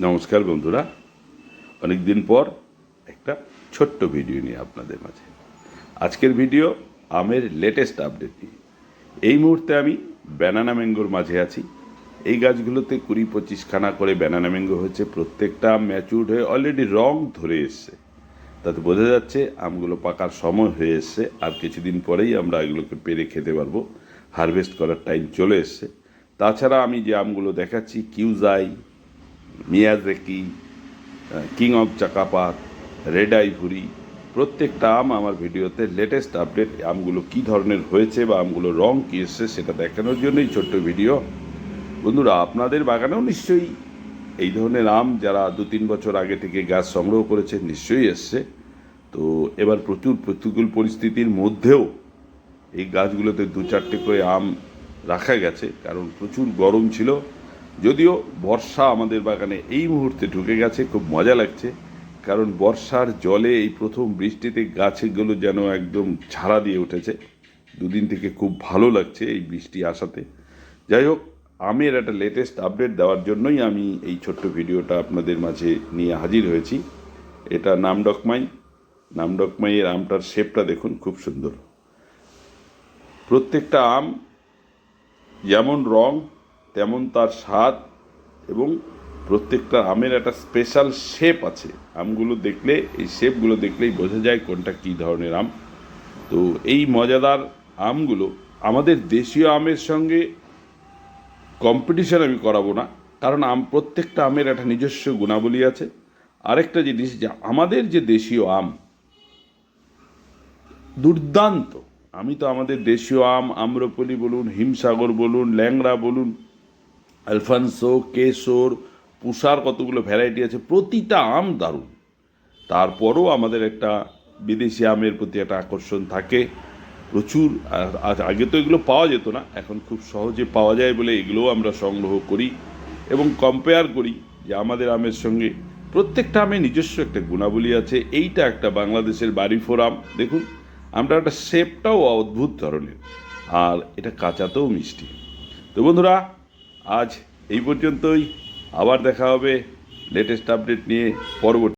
নমস্কার বন্ধুরা, অনেক দিন পর একটা ছোট্ট ভিডিও নিয়ে আপনাদের মাঝে। আজকের ভিডিও আমের লেটেস্ট আপডেট নিয়ে। এই মুহূর্তে আমি ব্যানানা ম্যাঙ্গোর মাঝে আছি। এই গাছগুলোতে 20-25 খানা করে ব্যানানা ম্যাঙ্গো হয়েছে। প্রত্যেকটা আম ম্যাচুর্ড হয়ে অলরেডি রং ধরে এসছে। তাতে বোঝা যাচ্ছে আমগুলো পাকার সময় হয়ে এসছে। আর কিছুদিন পরেই আমরা এগুলোকে পেরে খেতে পারবো। হারভেস্ট করার টাইম চলে এসছে। তাছাড়া আমি যে আমগুলো দেখাচ্ছি, কিউজাই, Miyazaki, king of Chakapat, red ivory, প্রত্যেকটা আম আমার ভিডিওতে লেটেস্ট আপডেট। আমগুলো কী ধরনের হয়েছে বা আমগুলো রং কী এসছে সেটা দেখানোর জন্যই ছোট্ট ভিডিও। বন্ধুরা, আপনাদের বাগানেও নিশ্চয়ই এই ধরনের আম যারা 2-3 বছর আগে থেকে গাছ সংগ্রহ করেছে নিশ্চয়ই এসছে। তো এবার প্রচুর প্রতিকূল পরিস্থিতির মধ্যেও এই গাছগুলোতে 2-4টে করে আম রাখা গেছে, কারণ প্রচুর গরম ছিল। যদিও বর্ষা আমাদের বাগানে এই মুহূর্তে ঢুকে গেছে, খুব মজা লাগছে। কারণ বর্ষার জলে এই প্রথম বৃষ্টিতে গাছগুলো যেন একদম ঝাড়া দিয়ে উঠেছে। দুদিন থেকে খুব ভালো লাগছে এই বৃষ্টি আসাতে। যাই হোক, আমের একটা লেটেস্ট আপডেট দেওয়ার জন্যই আমি এই ছোট্ট ভিডিওটা আপনাদের মাঝে নিয়ে হাজির হয়েছি। এটা নামডকমাইয়ের আমটার শেপটা দেখুন, খুব সুন্দর। প্রত্যেকটা আম যেমন রং তেমন তার স্বাদ, এবং প্রত্যেকটা আমের একটা স্পেশাল শেপ আছে। আমগুলো দেখলে, এই শেপগুলো দেখলেই বোঝা যায় কোনটা কী ধরনের আম। তো এই মজাদার আমগুলো আমাদের দেশীয় আমের সঙ্গে কম্পিটিশন আমি করাবো না, কারণ প্রত্যেকটা আমের একটা নিজস্ব গুণাবলী আছে। আরেকটা জিনিস, যে আমাদের যে দেশীয় আম দুর্দান্ত। আমি তো আমাদের দেশীয় আম, আম্রপলি বলুন, হিমসাগর বলুন, ল্যাংড়া বলুন, আলফানসো, কেশর, পুষার কতগুলো ভ্যারাইটি আছে, প্রতিটা আম দারুণ। তারপরও আমাদের একটা বিদেশি আমের প্রতি একটা আকর্ষণ থাকে প্রচুর। আগে তো এগুলো পাওয়া যেত না, এখন খুব সহজে পাওয়া যায় বলে এগুলোও আমরা সংগ্রহ করি এবং কম্পেয়ার করি যে আমাদের আমের সঙ্গে। প্রত্যেকটা আমে নিজস্ব একটা গুণাবলী আছে। এইটা একটা বাংলাদেশের বাড়িফোর আম। দেখুন, আমটা একটা শেপটাও অদ্ভুত ধরনের, আর এটা কাঁচাতেও মিষ্টি। তো বন্ধুরা, আজ এই পর্যন্তই। আবার দেখা হবে লেটেস্ট আপডেট নিয়ে পরবর্তী